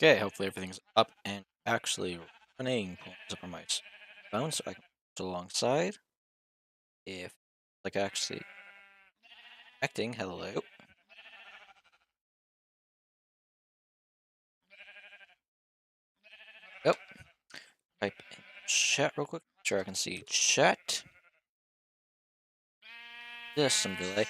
Okay, hopefully everything's up and actually running. Pull this up on my phone so I can put it alongside. If like actually acting, hello. Yep. Type in chat real quick. Sure I can see chat. Just some delay.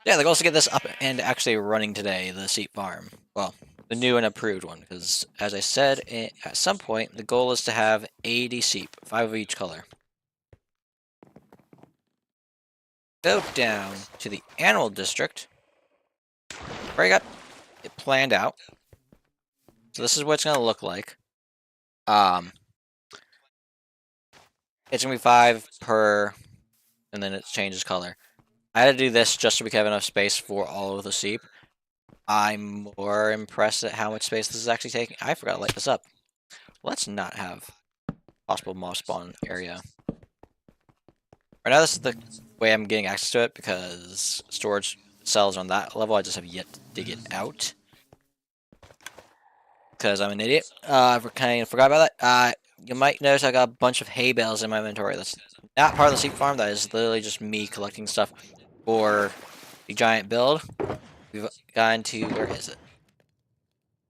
Yeah, the goal is to get this up and actually running today, the seep farm. Well, the new and approved one, because as I said, at some point, the goal is to have 80 seep, 5 of each color. Go down to the animal district. Already got it planned out. So this is what it's going to look like. It's going to be 5 per, and then it changes color. I had to do this just so we could have enough space for all of the seep. I'm more impressed at how much space this is actually taking. I forgot to light this up. Let's not have possible mob spawn area. Right now, this is the way I'm getting access to it because storage cells on that level. I just have yet to dig it out because I'm an idiot. I kind of forgot about that. You might notice I got a bunch of hay bales in my inventory. That's not part of the seep farm. That is literally just me collecting stuff for the giant build. We've gotten to, where is it?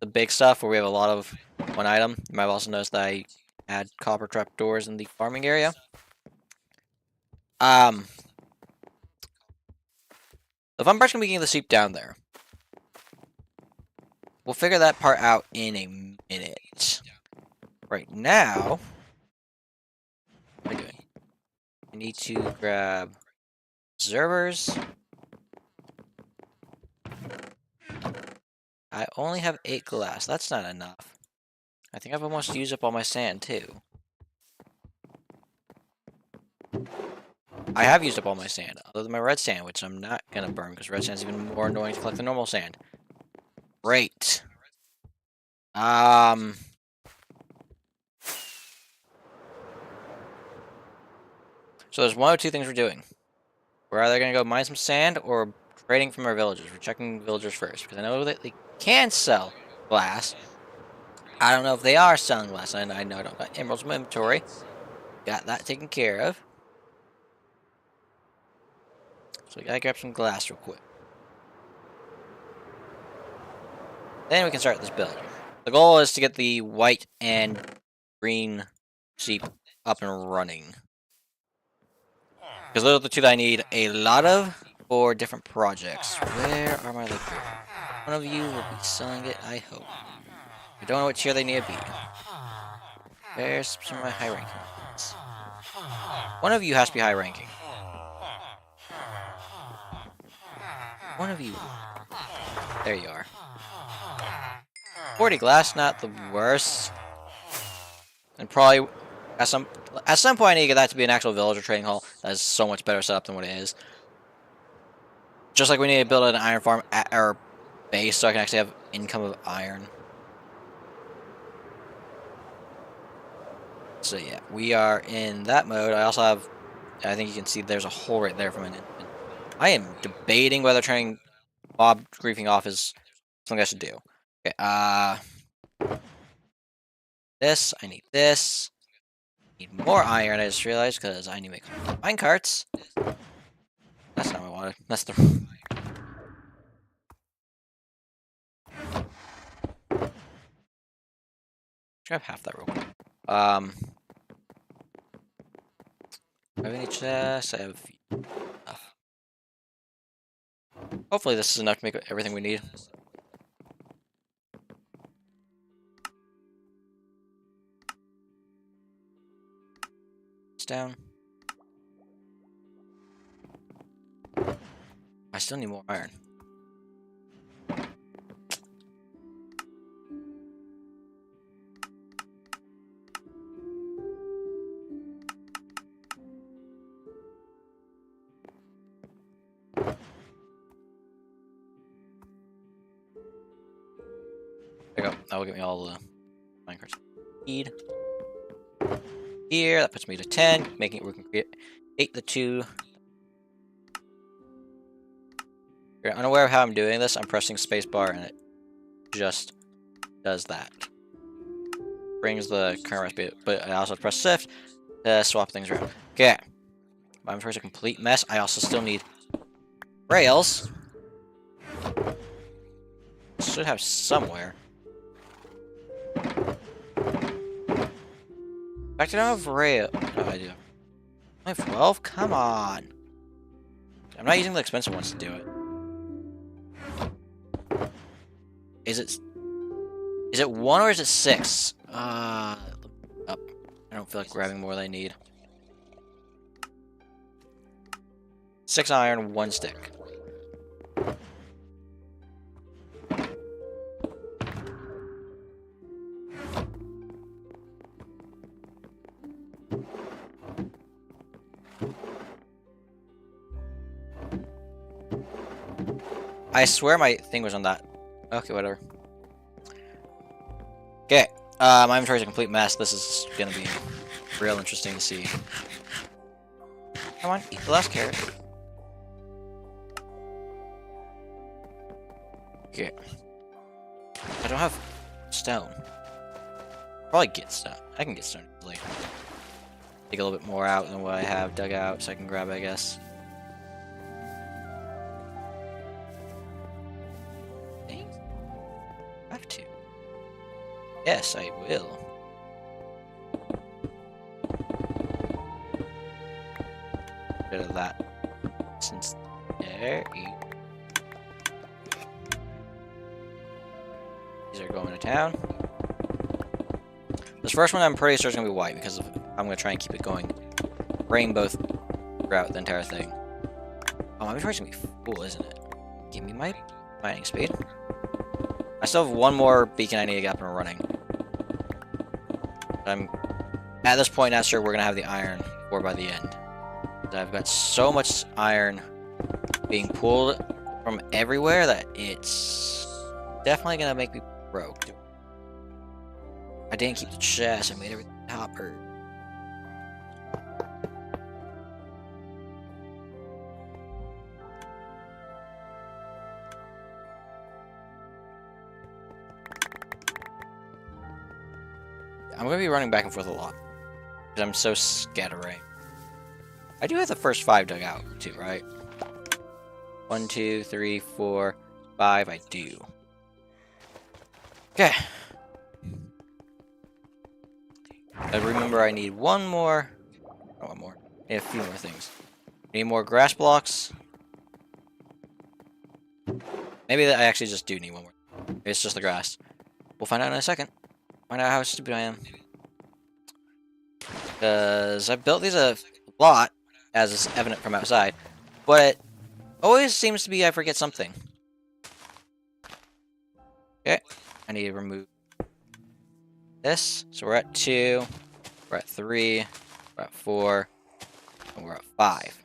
The big stuff where we have a lot of one item. You might have also noticed that I add copper trapdoors in the farming area. The fun part's gonna be getting the seep down there. We'll figure that part out in a minute. Right now, what am I doing? I need to grab observers. I only have 8 glass. That's not enough. I think I've almost used up all my sand, too. I have used up all my sand, other than my red sand, which I'm not going to burn, because red sand is even more annoying to collect than normal sand. Great. So there's one or two things we're doing. We're either going to go mine some sand, or trading from our villagers. We're checking villagers first, because I know that they can sell glass. I don't know if they are selling glass, and I know I don't got emeralds in my inventory. Got that taken care of. So we gotta grab some glass real quick. Then we can start this build. The goal is to get the white and green sheep up and running. Because those are the two that I need a lot of for different projects. Where are my liquor? One of you will be selling it, I hope. I don't know what tier they need to be. Where's some of my high ranking ones? One of you has to be high ranking. One of you. There you are. 40 glass, not the worst. And probably at some point I need to get that to be an actual villager trading hall. That is so much better set up than what it is. Just like we need to build an iron farm at our base so I can actually have income of iron. So yeah, we are in that mode. I also have, I think you can see there's a hole right there from an infant. I am debating whether turning mob griefing off is something I should do. Okay, this, I need this. I need more iron, I just realized, because I need to make mine carts. That's not what I wanted. That's the... Grab half that real quick. I have any chests? I have enough. Hopefully this is enough to make everything we need. It's down. I still need more iron. There you go. That will get me all the minecarts need. Here, that puts me to 10, making it we can create the 2. If you're unaware of how I'm doing this, I'm pressing spacebar and it just does that. Brings the current recipe, but I also press shift to swap things around. Okay. My inventory's a complete mess. I also still need rails. Should have somewhere. In fact, I don't have rail. No, I do. I have 12? Come on. I'm not using the expensive ones to do it. Is it 1 or is it 6? Up. I don't feel like grabbing more than I need. 6 iron, 1 stick. I swear my thing was on that. Okay, whatever. Okay, my inventory's a complete mess. This is gonna be real interesting to see. Come on, eat the last carrot. Okay. I don't have stone. Probably get stone. I can get stone easily. Take a little bit more out than what I have dug out, so I can grab it, I guess. I have to. Yes, I will. Rid of that. Since there, these are going to town. This first one I'm pretty sure is going to be white because I'm going to try and keep it going rainbow throughout the entire thing. Oh, my inventory's going to be full, isn't it? Give me my mining speed. I still have one more beacon I need to get up and running. I'm at this point not sure we're going to have the iron for by the end. I've got so much iron being pulled from everywhere that it's definitely going to make me broke. I didn't keep the chest. I made everything hopper. I'm going to be running back and forth a lot because I'm so scattering. I do have the first 5 dug out too, right? 1, 2, 3, 4, 5. I do. Okay. I remember I need one more. Oh, one more. I need a few more things. I need more grass blocks. Maybe I actually just do need one more. Maybe it's just the grass. We'll find out in a second. Find out how stupid I am. Because I built these a lot, as is evident from outside, but it always seems to be I forget something. Okay, I need to remove this. So we're at 2, we're at 3, we're at 4, and we're at 5.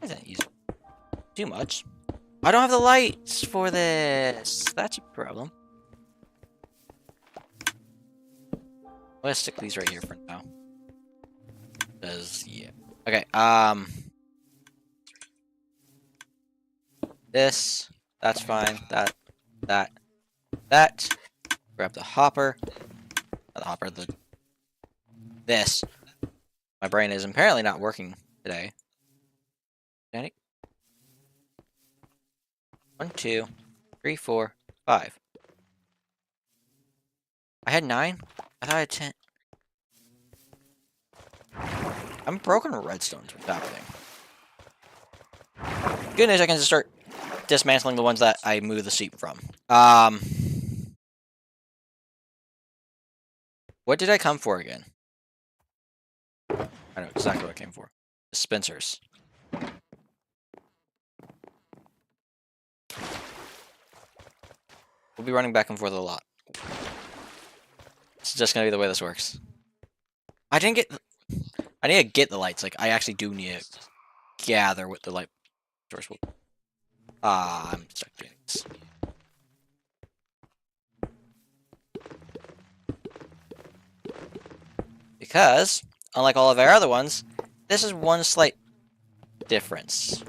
Isn't easy. Too much. I don't have the lights for this. That's a problem. I'm gonna stick these right here for now. Because, yeah. Okay, this. That's fine. That. Grab the hopper. Not the hopper, this. My brain is apparently not working today. Danny? 1, 2, 3, 4, 5. I had 9? I thought I had 10. I'm broken redstones with that thing. Good news, I can just start dismantling the ones that I moved the sheep from. What did I come for again? I know exactly what I came for. Dispensers. We'll be running back and forth a lot. It's just gonna be the way this works. I need to get the lights. Like, I actually do need to gather what the light source will. I'm stuck doing this. Because, unlike all of our other ones, this is one slight difference.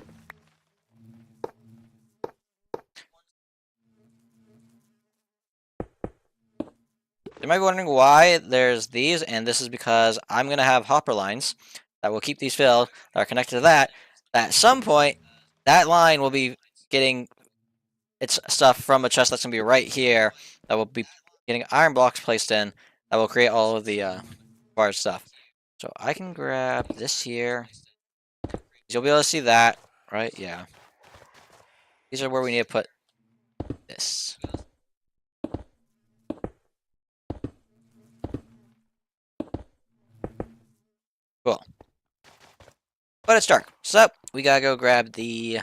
You might be wondering why there's these, and this is because I'm going to have hopper lines that will keep these filled, that are connected to that. At some point, that line will be getting its stuff from a chest that's going to be right here, that will be getting iron blocks placed in, that will create all of the barge stuff. So I can grab this here. You'll be able to see that, right? Yeah. These are where we need to put this. Cool. But it's dark, so we gotta go grab the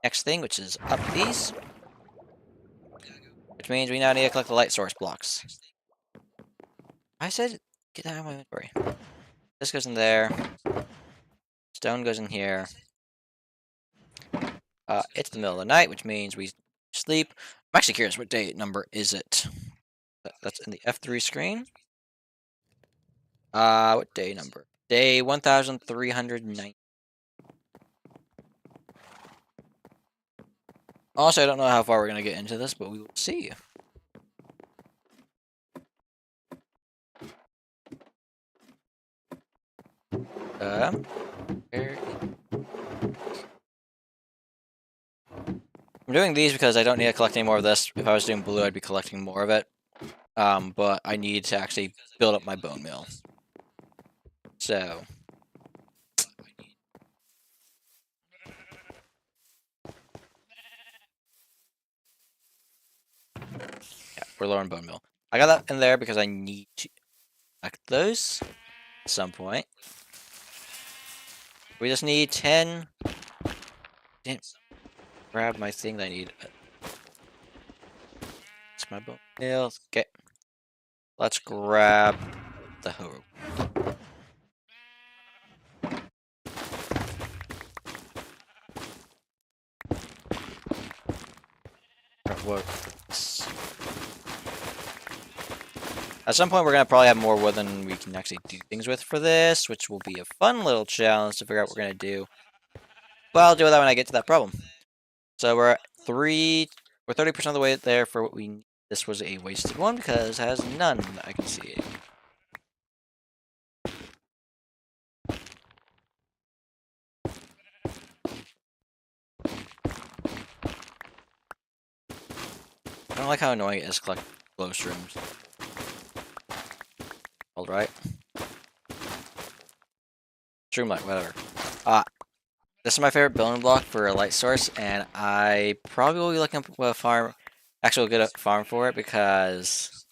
next thing, which is up these. Which means we now need to collect the light source blocks. I said, get out of my inventory. This goes in there. Stone goes in here. It's the middle of the night, which means we sleep. I'm actually curious, what day number is it? That's in the F3 screen. What day number? Day 1390. Also, I don't know how far we're going to get into this, but we will see. Where I'm doing these because I don't need to collect any more of this. If I was doing blue, I'd be collecting more of it. But I need to actually build up my bone meal. So. Yeah, we're low on bone meal. I got that in there because I need to collect those at some point. We just need 10. Didn't grab my thing that I need. It's my bone meal. Okay. Let's grab the hoe. At some point, we're going to probably have more wood than we can actually do things with for this, which will be a fun little challenge to figure out what we're going to do. But I'll deal with that when I get to that problem. So we're at we're 30% of the way there for what we need. This was a wasted one because it has none that I can see. I don't like how annoying it is to collect glowstroms. Alright. Shroomlight, whatever. This is my favorite building block for a light source, and I probably will be looking up a farm, actually get a farm for it, because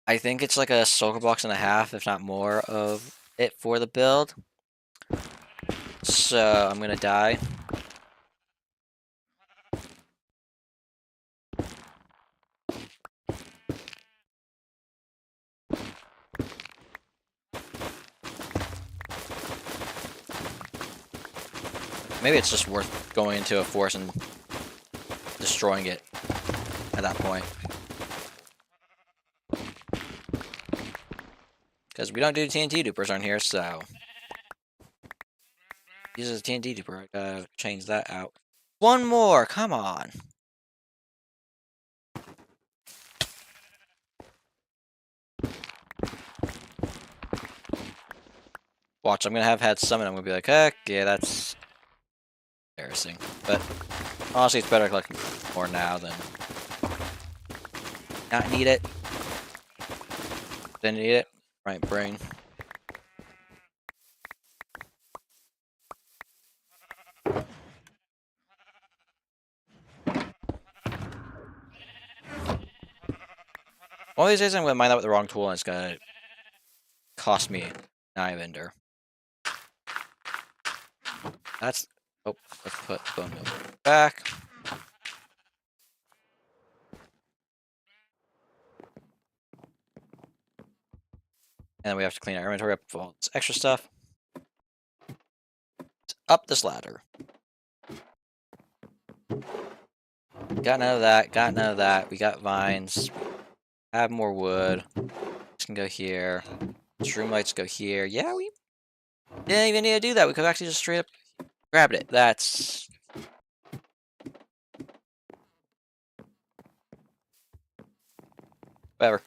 I think it's like a solar box and a half, if not more, of it for the build. So I'm gonna die. Maybe it's just worth going into a forest and destroying it at that point. Because we don't do TNT dupers on here, so. This is a TNT duper. I gotta change that out. One more, come on. Watch, I'm gonna have had some, and I'm gonna be like, heck, yeah, that's embarrassing. But honestly, it's better to collect more now than not need it. Then need it. Right brain. One of these days, I'm gonna mine that with the wrong tool, and it's gonna cost me an ender. That's. Oh, let's put bone meal back. And then we have to clean our inventory up for all this extra stuff. Up this ladder. Got none of that, got none of that. We got vines. Have more wood. Just can go here. Shroom lights go here. Yeah, we didn't even need to do that. We could have actually just straight up grabbed it. That's... whatever.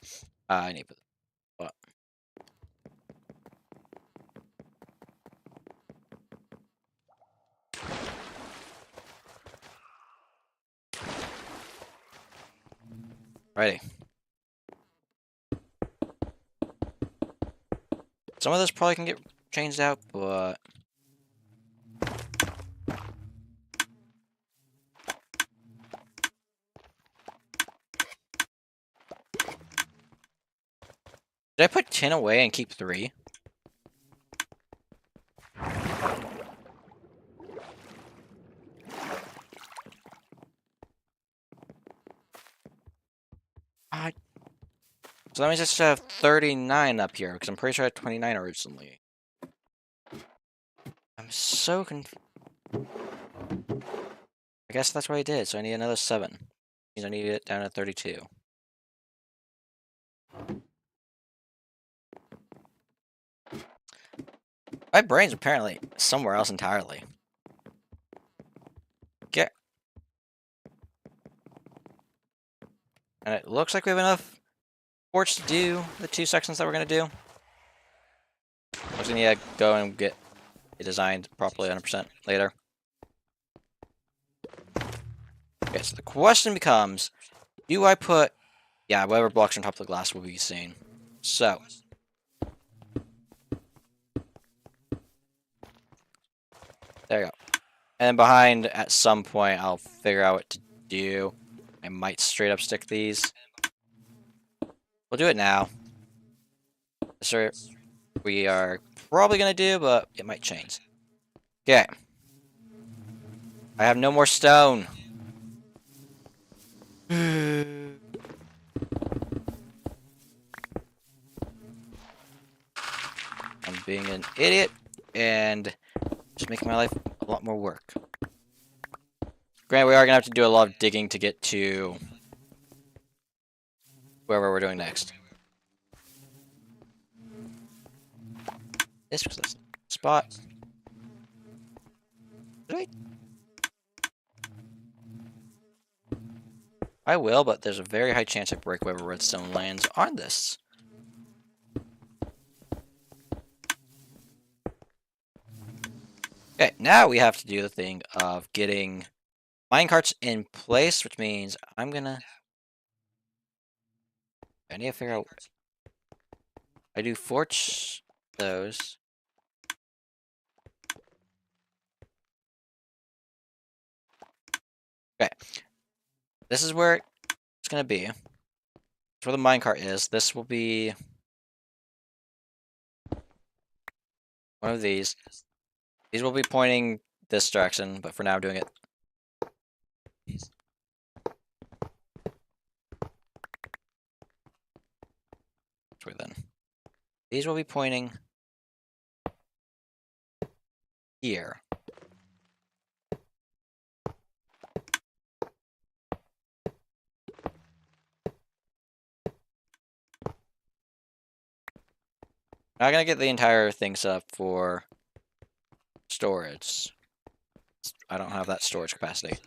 I need to put... what? Righty. Some of this probably can get changed out, but... did I put 10 away and keep 3? So that means I should have 39 up here, because I'm pretty sure I had 29 originally. I'm so confused. I guess that's what I did, so I need another 7. Means I need to get it down to 32. My brain's apparently somewhere else entirely. Okay. And it looks like we have enough forge to do the 2 sections that we're going to do. I'm just going to go and get it designed properly 100% later. Okay, so the question becomes, do I put... yeah, whatever blocks on top of the glass will be seen. So... there you go. And then behind, at some point, I'll figure out what to do. I might straight up stick these. We'll do it now. Sure, we are probably going to do, but it might change. Okay. I have no more stone. I'm being an idiot and just making my life a lot more work. Granted, we are going to have to do a lot of digging to get to wherever we're doing next. This was the spot. I will, but there's a very high chance I break whatever redstone lands on this. Okay, now we have to do the thing of getting minecarts in place, which means I'm gonna... I need to figure out... I do forge those. Okay. This is where it's gonna be. That's where the minecart is. This will be... one of these. These will be pointing this direction, but for now I'm doing it. This way then. These will be pointing here. I'm not gonna get the entire thing set up for storage. I don't have that storage capacity.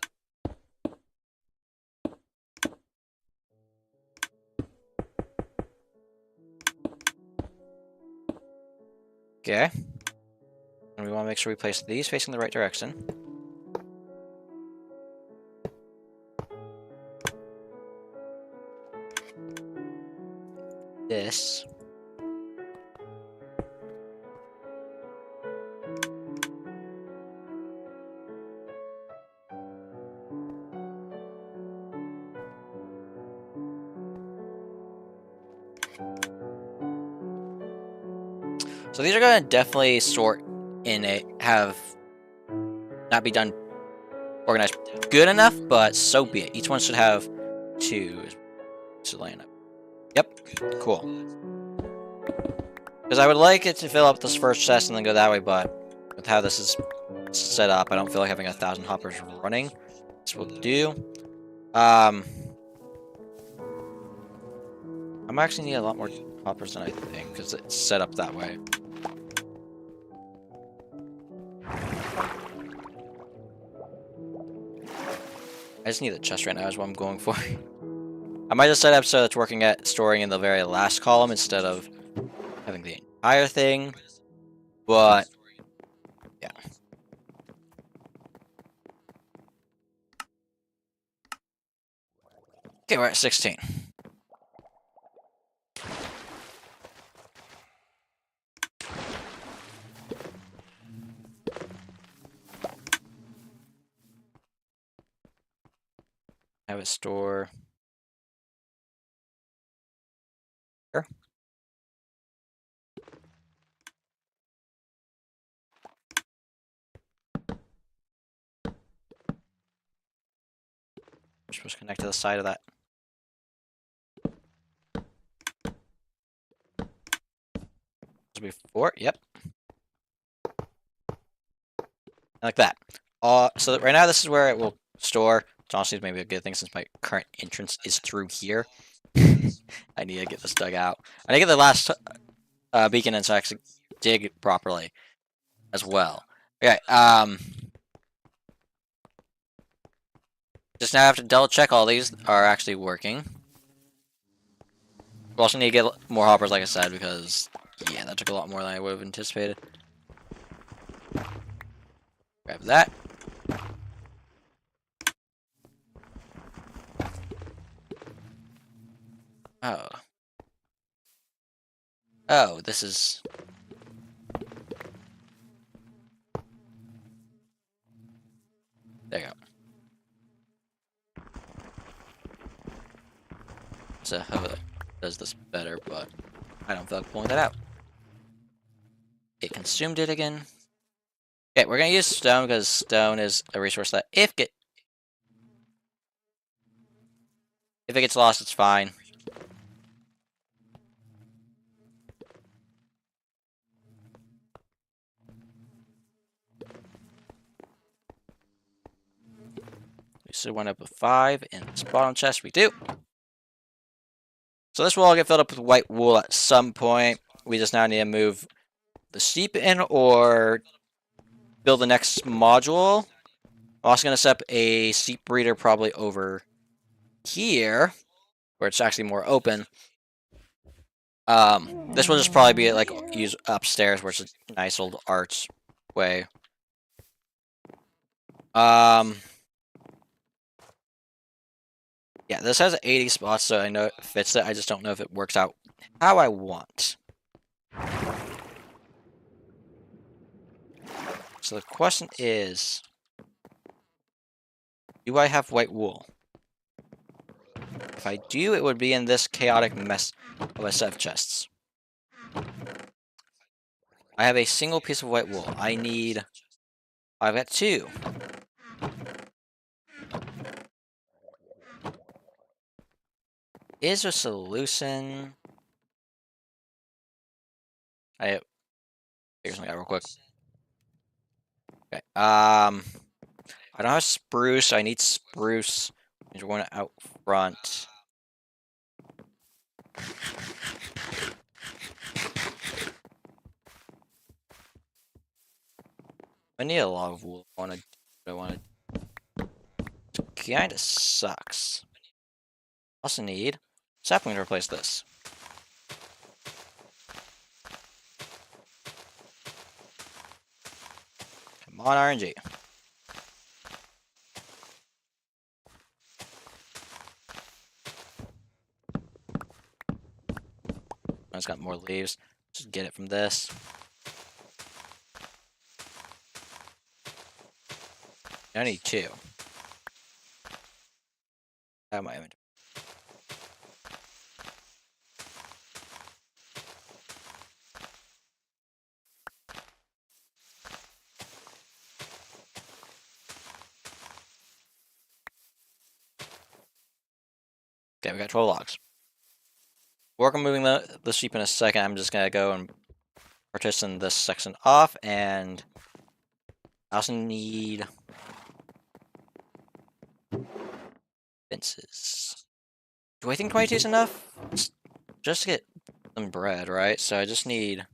Okay. And we want to make sure we place these facing the right direction. This. So these are going to definitely sort in it, not be done organized good enough, but so be it. Each one should have 2 to line up. Yep, cool. Because I would like it to fill up this first chest and then go that way, but with how this is set up, I don't feel like having 1,000 hoppers running. This will do. I'm actually need a lot more hoppers than I think, because it's set up that way. I just need a chest right now is what I'm going for. I might just set up so it's working at storing in the very last column instead of having the entire thing. But, yeah. Okay, we're at 16. Have it store here. We're supposed to connect to the side of that. Before, yep. Like that. So right now this is where it will store. Which honestly is maybe a good thing since my current entrance is through here. I need to get this dug out. I need to get the last beacon in so I actually dig properly as well. Okay, just now I have to double check all these are actually working. We also need to get more hoppers, like I said, because, yeah, that took a lot more than I would have anticipated. Grab that. Oh. Oh, this is... There you go. So, does this better, but I don't feel like pulling that out. It consumed it again. Okay, we're gonna use stone because stone is a resource that if it gets lost, it's fine. We still went up with 5 in this bottom chest. We do. So this will all get filled up with white wool at some point. We just now need to move the sheep in or build the next module. I'm also gonna set up a sheep breeder probably over here, where it's actually more open. This will just probably be like use upstairs where it's a nice old archway. Yeah, this has 80 spots, so I know it fits it. I just don't know if it works out how I want. So the question is, do I have white wool? If I do, it would be in this chaotic mess of a set of chests. I have a single piece of white wool. I've got 2. Is a solution... I figure something out real quick. Okay, I don't have spruce. I need spruce. We're going out front. I need a lot of wool. I want to. Kind of sucks. Also need sapling to replace this. Come on, RNG. It's got more leaves. Just get it from this. I need 2. Out of my inventory. Okay, we got 12 logs. Work on moving the sheep in a second. I'm just gonna go and partition this section off, and I also need fences. Do I think 22 is enough? Just to get them bred, right? So I just need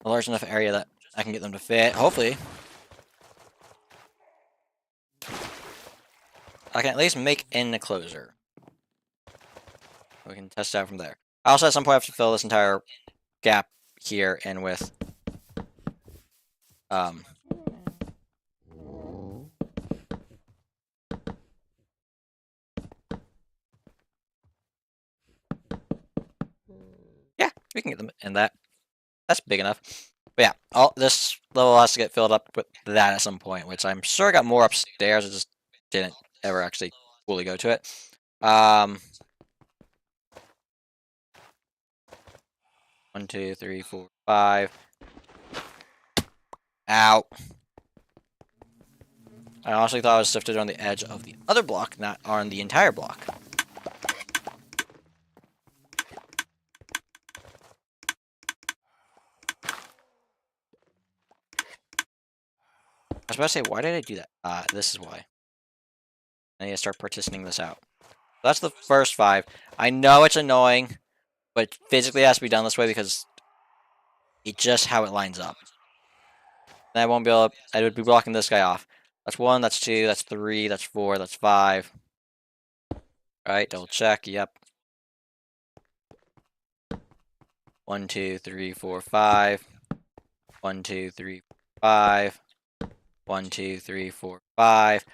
a large enough area that I can get them to fit. Hopefully, I can at least make an enclosure. We can test it out from there. I also at some point have to fill this entire gap here in with yeah, we can get them in that. That's big enough. But yeah, all this level has to get filled up with that at some point, which I'm sure I got more upstairs. I just didn't ever actually fully go to it. 1, 2, 3, 4, 5. Ow. I honestly thought I was shifted on the edge of the other block, not on the entire block. I was about to say, why did I do that? This is why. I need to start partitioning this out. That's the first 5. I know it's annoying, but physically it has to be done this way because it's just how it lines up. And I won't be able to, I would be blocking this guy off. That's 1, that's 2, that's 3, that's 4, that's 5. Alright, double check, yep. 1, 2, 3, 4, 5. 1, 2, 3, 5. 1, 2, 3, 4, 5.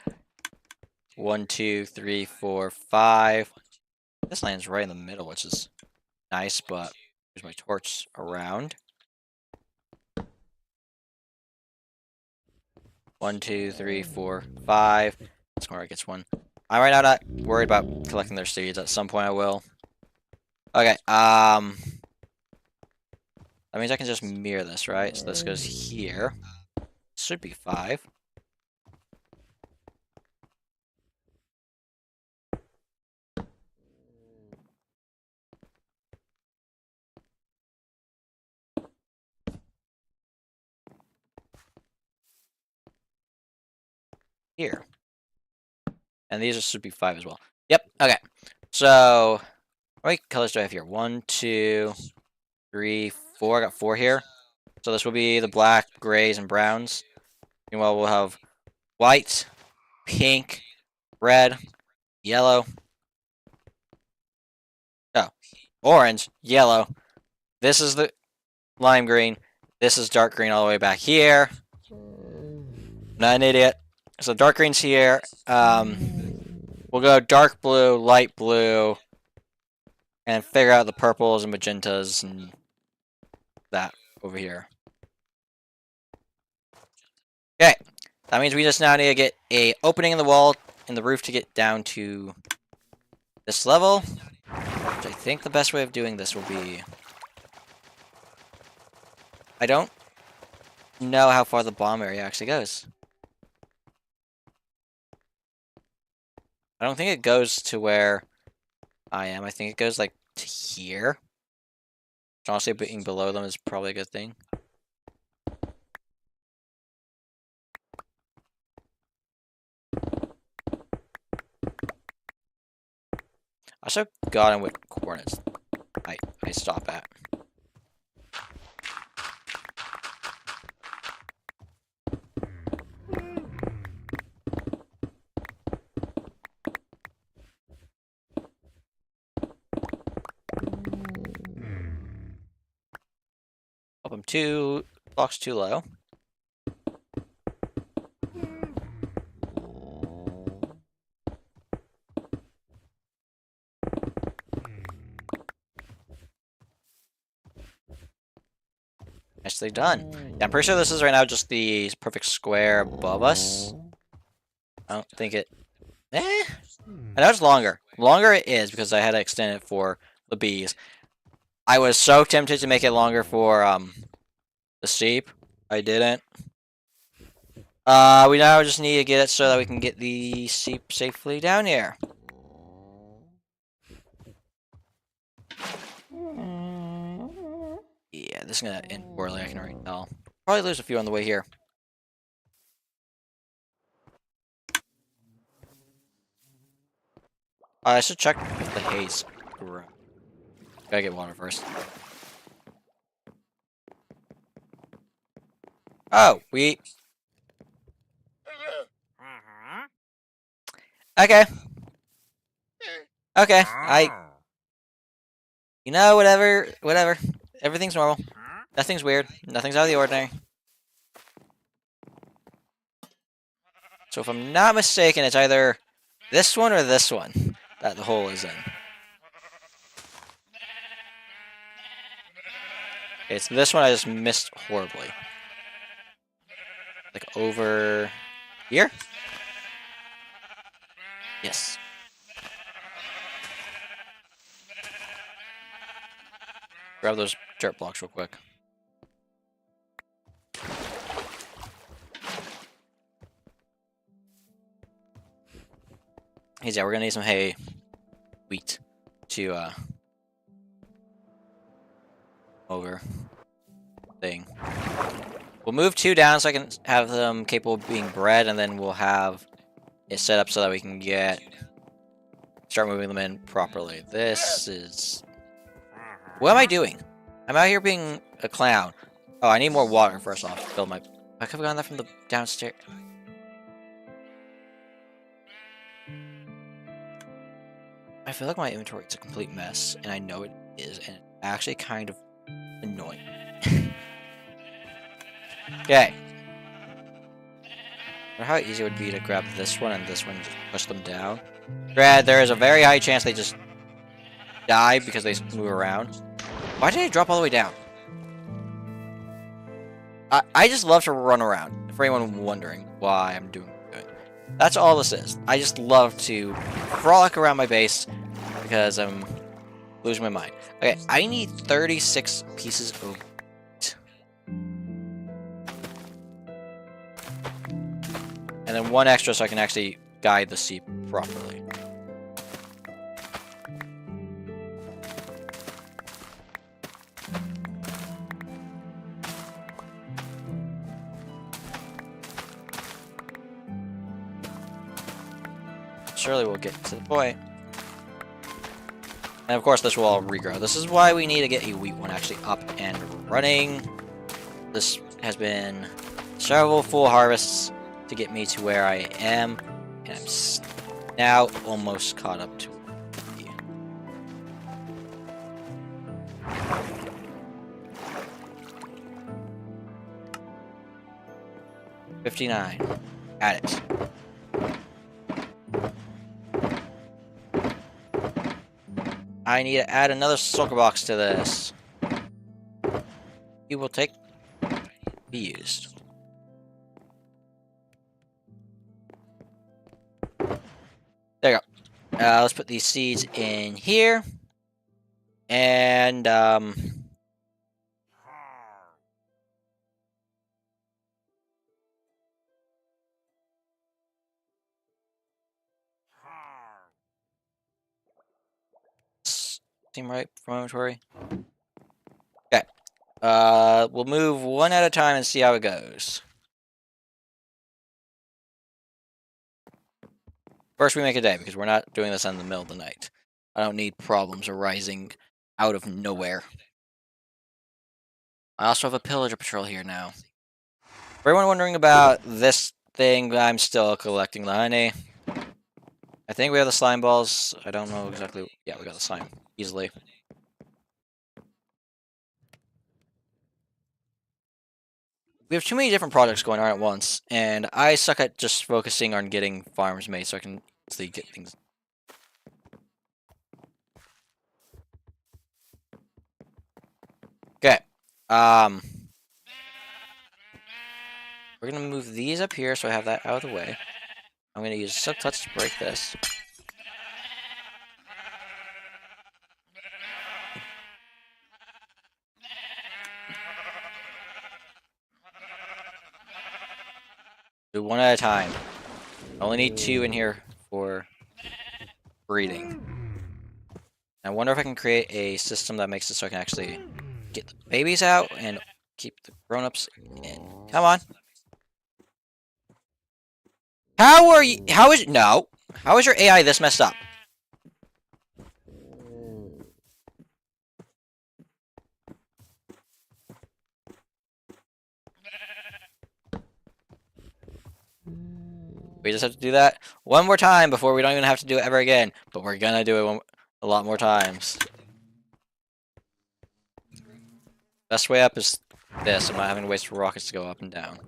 1, 2, 3, 4, 5. This lands right in the middle, which is nice, but here's my torch around. 1, 2, 3, 4, 5. That's where it gets 1. I'm right now not worried about collecting their seeds. At some point I will. Okay, that means I can just mirror this, right? So this goes here. Should be 5. Here. And these should be 5 as well. Yep, okay. So, how many colors do I have here? 1, 2, 3, 4. I got 4 here. So this will be the black, grays, and browns. Meanwhile, we'll have white, pink, red, yellow. Oh, orange, yellow. This is the lime green. This is dark green all the way back here. Not an idiot. So dark green's here. We'll go dark blue, light blue, and figure out the purples and magentas and that over here. Okay, that means we just now need to get a opening in the wall in the roof to get down to this level. Which I think the best way of doing this will be... I don't know how far the bomb area actually goes. I don't think it goes to where I am. I think it goes, like, to here. Honestly, being below them is probably a good thing. I should have gotten what coordinates I stop at. Up them 2 blocks too low. Nicely done. Yeah, I'm pretty sure this is right now just the perfect square above us. I don't think it... I know it's longer. Longer it is because I had to extend it for the bees. I was so tempted to make it longer for the sheep. I didn't. We now just need to get it so that we can get the sheep safely down here. Yeah, this is gonna end poorly, I can already tell. Probably lose a few on the way here. I should check if the hay's grown. Gotta get water first. Oh, we... Okay. Okay, You know, whatever. Everything's normal. Nothing's weird. Nothing's out of the ordinary. So if I'm not mistaken, it's either this one or this one that the hole is in. It's this one I just missed horribly. Like over here? Yes. Grab those dirt blocks real quick. Yeah, we're gonna need some hay, wheat, to over thing. We'll move 2 down so I can have them capable of being bred, and then we'll have it set up so that we can start moving them in properly. This is... What am I doing? I'm out here being a clown. Oh, I need more water first off to fill my... I could have gotten that from the downstairs. I feel like my inventory is a complete mess, and I know it is, and it's actually kind of annoying. Okay. I wonder how easy it would be to grab this one and this one and just push them down. Granted, there is a very high chance they just die because they move around. Why did they drop all the way down? I just love to run around, for anyone wondering why I'm doing good. That's all this is. I just love to frolic around my base because I'm losing my mind. Okay, I need 36 pieces of wheat. And then 1 extra so I can actually guide the seep properly. Surely we'll get to the point. And of course this will all regrow. This is why we need to get a wheat one actually up and running. This has been several full harvests to get me to where I am. And I'm now almost caught up to it. 59. Add it. I need to add another sulker box to this. It will be used. There you go. Let's put these seeds in here. And, seem right from inventory. Okay. We'll move 1 at a time and see how it goes. First, we make a day because we're not doing this in the middle of the night. I don't need problems arising out of nowhere. I also have a pillager patrol here now. For everyone wondering about this thing, I'm still collecting the honey. I think we have the slime balls. I don't know exactly. Yeah, we got the slime easily. We have too many different projects going on at once, and I suck at just focusing on getting farms made so I can easily get things. Okay. We're gonna move these up here so I have that out of the way. I'm gonna use silk touch to break this. Do 1 at a time. I only need 2 in here for breeding. I wonder if I can create a system that makes it so I can actually get the babies out and keep the grown-ups in. Come on. How is your AI this messed up? We just have to do that one more time before we don't even have to do it ever again. But we're gonna do it a lot more times. Best way up is this. I'm not having to waste rockets to go up and down.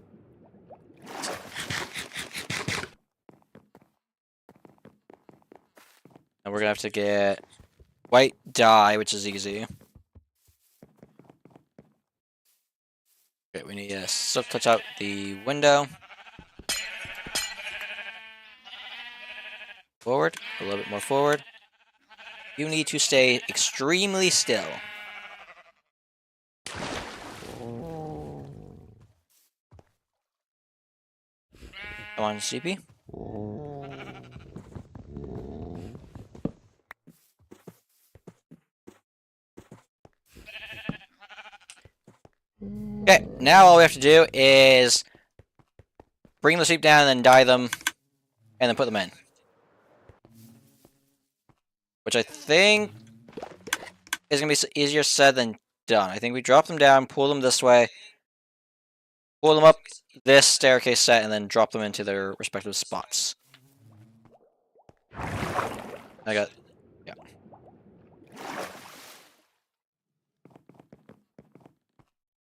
And we're gonna have to get white dye, which is easy. Okay, we need to silk touch out the window. Forward, a little bit more forward. You need to stay extremely still. Come on, CP. Okay, now all we have to do is bring the sheep down and then dye them, and then put them in. Which I think is going to be easier said than done. I think we drop them down, pull them this way, pull them up this staircase set, and then drop them into their respective spots. I got... yeah.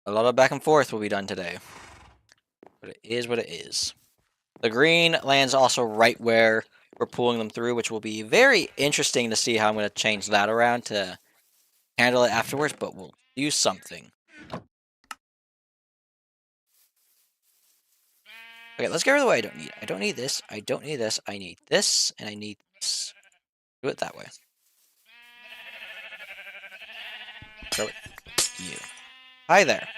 A lot of back and forth will be done today. But it is what it is. The green lands also right where we're pulling them through, which will be very interesting to see how I'm going to change that around to handle it afterwards, but we'll do something. Okay, let's get rid of what I don't need. I don't need this, I don't need this, I need this, and I need this. Do it that way. Throw it. You. Hi there.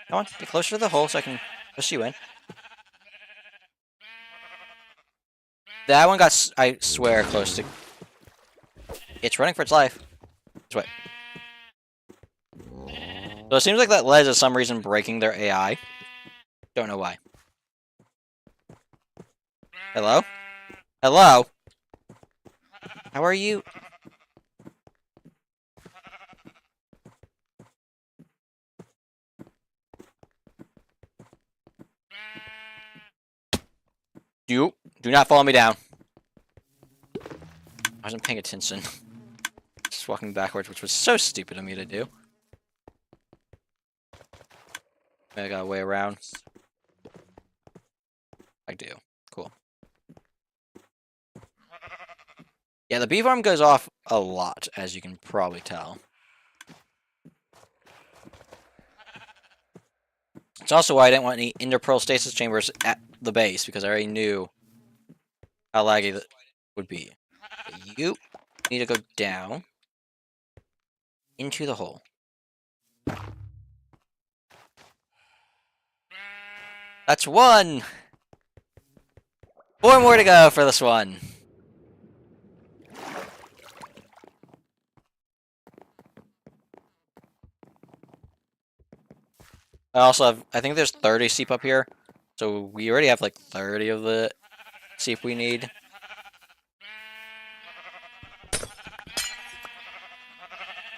Come on, get closer to the hole so I can push you in. That one got, I swear, close to... It's running for its life. This way. So it seems like that ledge is some reason breaking their AI. Don't know why. Hello? Hello? How are you? You do not follow me down. I wasn't paying attention. Just walking backwards, which was so stupid of me to do. I got a way around. I do. Cool. Yeah, the bee farm goes off a lot, as you can probably tell. It's also why I didn't want any interpearl stasis chambers at the base, because I already knew how laggy that would be. But you need to go down into the hole. That's one! 4 more to go for this one. I also have, I think there's 30 seep up here. So we already have like 30 of the seep we need.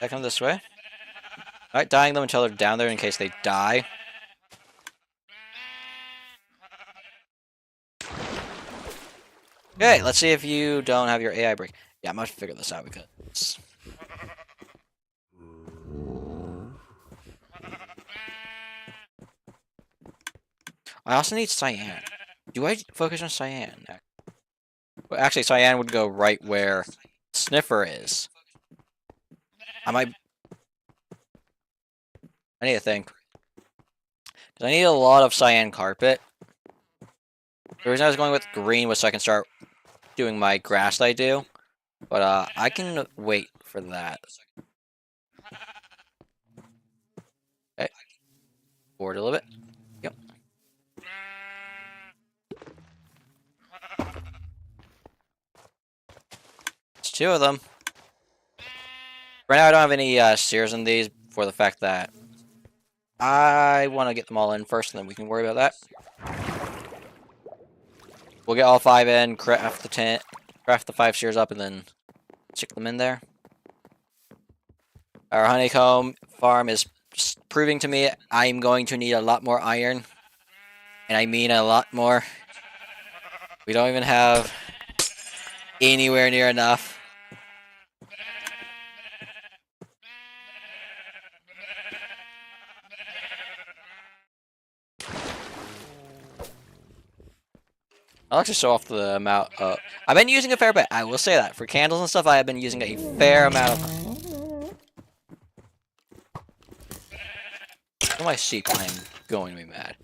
I come this way. Alright, dyeing them until they're down there in case they die. Okay, let's see if you don't have your AI break. Yeah, I'm gonna figure this out because... I also need cyan. Do I focus on cyan? Well, actually, cyan would go right where Sniffer is. I need to think. Because I need a lot of cyan carpet. The reason I was going with green was so I can start doing my grass that I do. But I can wait for that. Okay. Forward a little bit. Yep. It's 2 of them. Right now I don't have any sears in these for the fact that I want to get them all in first and then we can worry about that. We'll get all 5 in, craft the 5 sears up and then stick them in there. Our honeycomb farm is proving to me I'm going to need a lot more iron. And I mean a lot more. We don't even have anywhere near enough. I'll actually show off the amount of... I've been using a fair bit. I will say that. For candles and stuff, I have been using a fair amount of... For my sheep, I am going to be mad.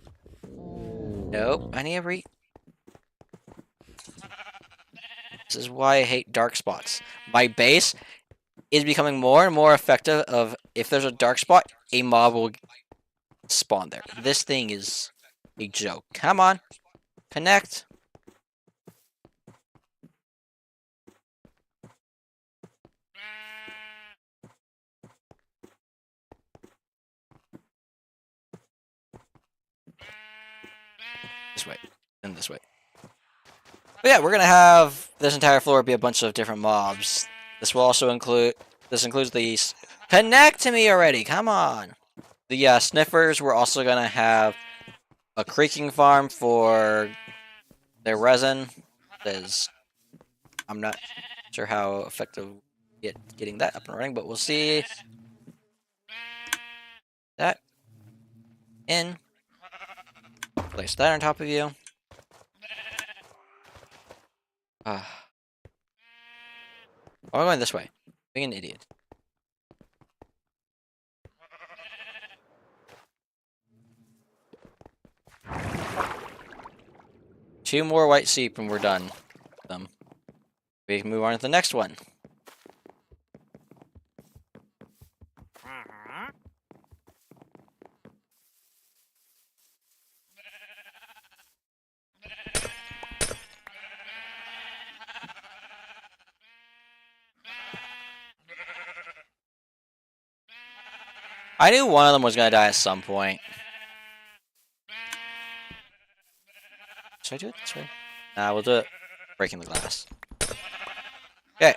Nope. I need to This is why I hate dark spots. My base is becoming more and more effective of... If there's a dark spot, a mob will spawn there. This thing is a joke. Come on. Connect. This way. And this way. But yeah, we're gonna have this entire floor be a bunch of different mobs. This will also include... This includes these... Connect to me already! Come on! The sniffers, we're also gonna have a creaking farm for their resin. I'm not sure how effective getting that up and running, but we'll see. That in. Place that on top of you. I'm going this way. Being an idiot. Two more white sheep and we're done with them. We can move on to the next one. I knew one of them was gonna die at some point. Should I do it this way? Nah, we'll do it breaking the glass. Okay.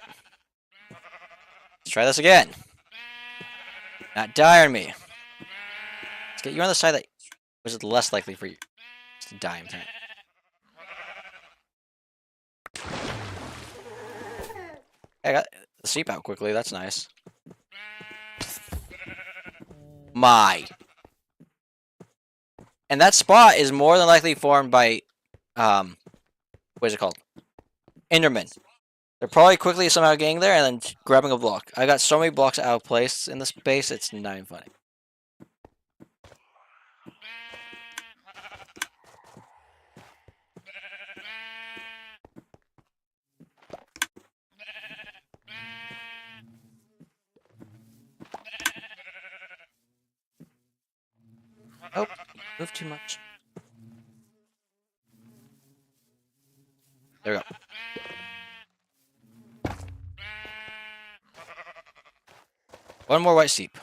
Let's try this again. Not die on me. Let's get you on the side that was less likely for you to die in time. I got the sheep out quickly, that's nice. And that spot is more than likely formed by, what is it called? Endermen. They're probably quickly somehow getting there and then grabbing a block. I got so many blocks out of place in this base, it's not even funny. Oh, moved too much. There we go. One more white sheep.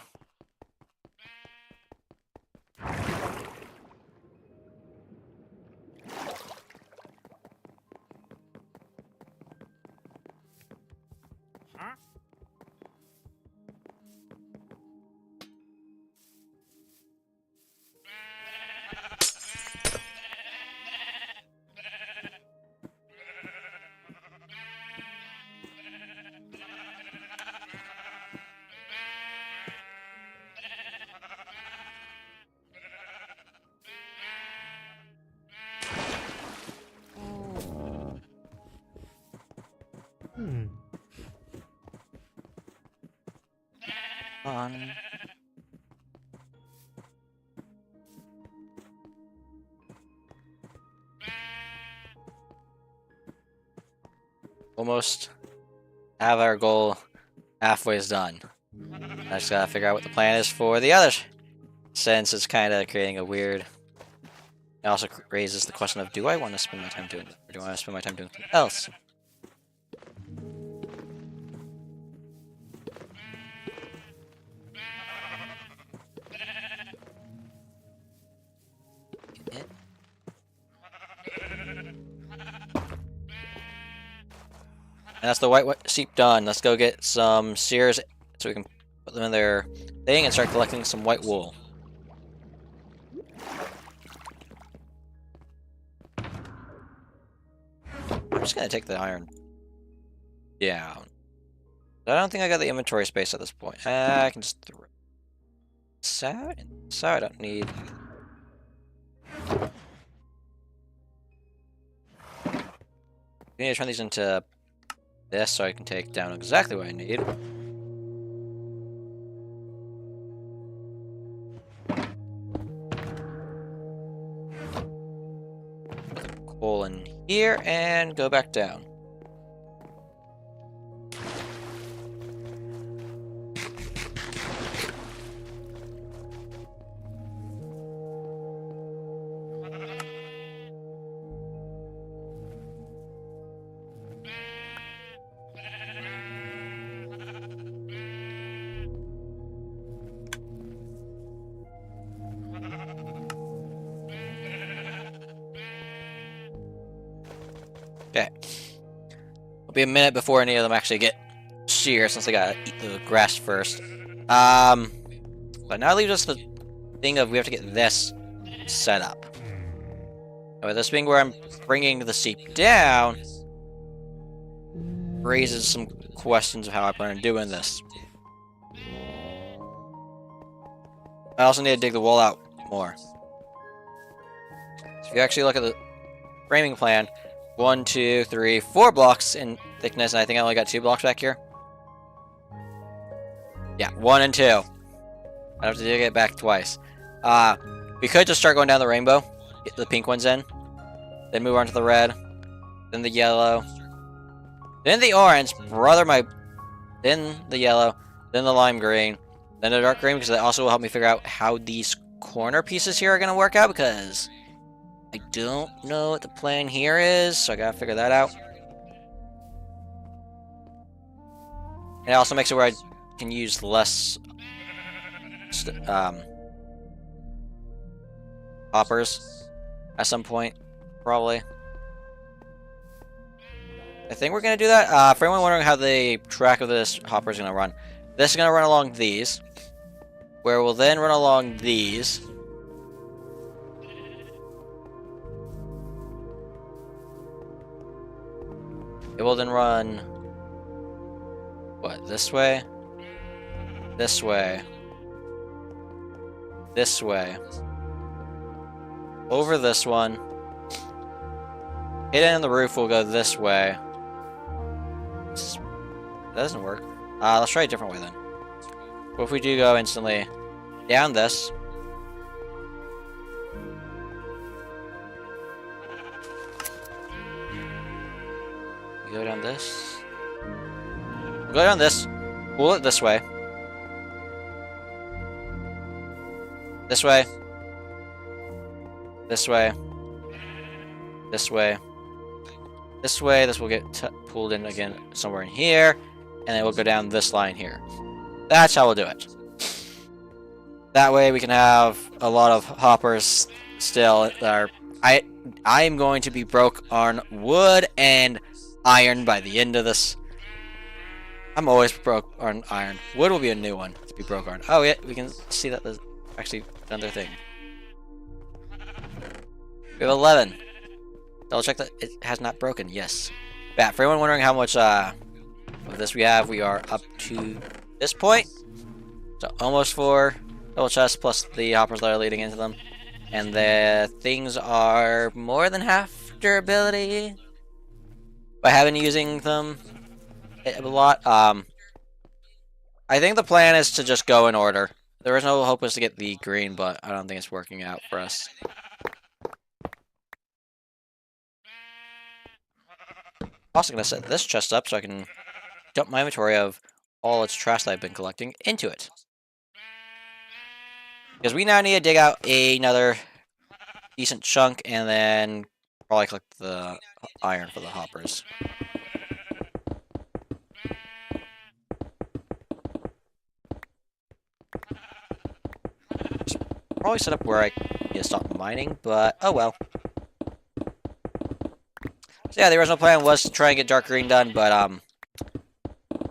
On. Almost have our goal halfway done. I just gotta figure out what the plan is for the others, since it's kind of creating a weird... It also raises the question of, do I want to spend my time doing this, or do I want to spend my time doing something else? And that's the white sheep done. Let's go get some shears so we can put them in their thing and start collecting some white wool. I'm just gonna take the iron down. I don't think I got the inventory space at this point. I can just throw this out, and so I don't need. I need to turn these into this so I can take down exactly what I need. Put the coal in here and go back down. Okay. It'll be a minute before any of them actually get sheared, since they gotta eat the grass first. But now leaves us the thing of we have to get this set up. With this being where I'm bringing the seep down, raises some questions of how I plan on doing this. I also need to dig the wall out more. So if you actually look at the framing plan, 1, 2, 3, 4 blocks in thickness, and I think I only got 2 blocks back here. Yeah, 1 and 2. I have to dig it back twice. We could just start going down the rainbow, get the pink ones in, then move on to the red, then the yellow, then the orange, then the yellow, then the lime green, then the dark green, because that also will help me figure out how these corner pieces here are going to work out, because I don't know what the plan here is, so I gotta figure that out. And it also makes it where I can use less hoppers at some point, probably. I think we're gonna do that. For anyone wondering how the track of this hopper is gonna run, this is gonna run along these, where we'll then run along these. It will then run, what, this way, this way, this way, over this one, hidden in the roof will go this way. That doesn't work. Let's try a different way then. What if we do go instantly down this? Go down this. We'll go down this. Pull it this way. This way. This way. This way. This way. This will get pulled in again somewhere in here. And then we'll go down this line here. That's how we'll do it. That way we can have a lot of hoppers still that are... I am going to be broke on wood and iron by the end of this. I'm always broke on iron. Wood will be a new one to be broke on. Oh yeah, we can see that there's actually done their thing. We have 11. Double check that it has not broken. Yes. But for anyone wondering how much of this we have, we are up to this point. So almost 4 double chests plus the hoppers that are leading into them. And the things are more than half durability. I haven't been using them a lot. I think the plan is to just go in order. There is no hope is to get the green, but I don't think it's working out for us. Also gonna set this chest up so I can dump my inventory of all its trash that I've been collecting into it. Because we now need to dig out another decent chunk and then probably collect the iron for the hoppers. Probably set up where I need to stop mining, but oh well. So yeah, the original plan was to try and get dark green done, but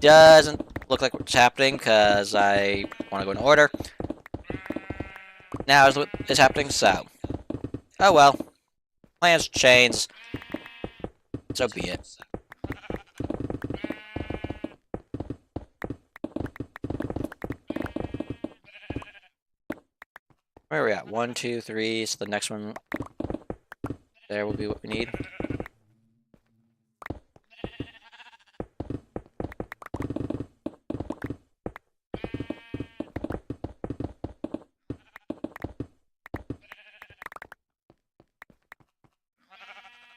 doesn't look like what's happening because I want to go in order. Now is what is happening, so oh well. Plans change. So be it. Where are we at? 1, 2, 3. So the next one there will be what we need.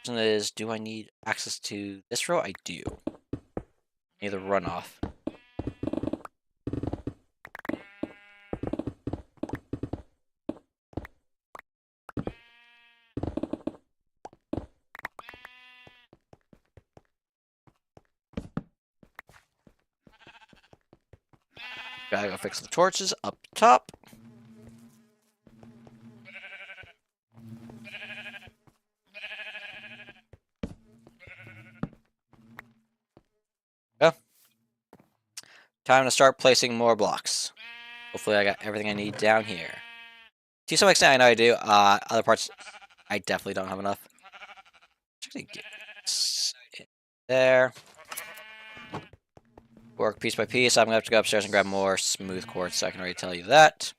Question is, do I need access to this row? I do. Need the runoff. Gotta go fix the torches up top. Go. Time to start placing more blocks. Hopefully I got everything I need down here. To some extent I know I do. Other parts I definitely don't have enough. Just gonna get this in there. Work piece by piece. I'm gonna have to go upstairs and grab more smooth quartz, so I can already tell you that.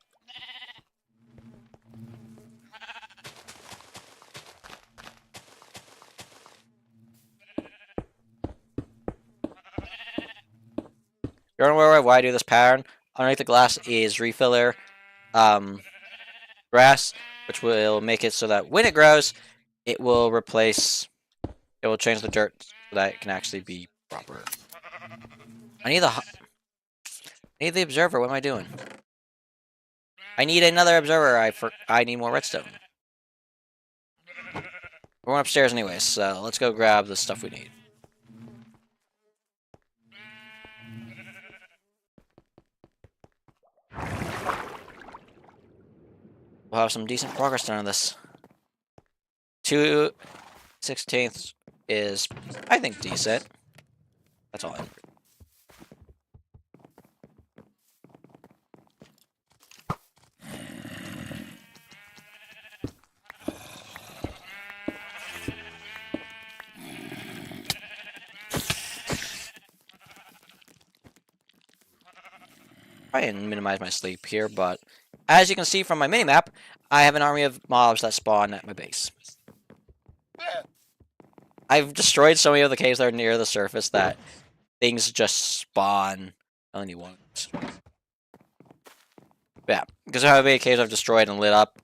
You're wondering why I do this pattern? Underneath the glass is refiller grass, which will make it so that when it grows, it will change the dirt so that it can actually be proper. I need the observer. What am I doing? I need another observer. I need more redstone. We're going upstairs anyway, so let's go grab the stuff we need. We'll have some decent progress done on this. 2/16 is, I think, decent. That's all I need. Try and minimize my sleep here, but as you can see from my minimap, I have an army of mobs that spawn at my base. I've destroyed so many of the caves that are near the surface that things just spawn only once. Yeah, because of how many caves I've destroyed and lit up,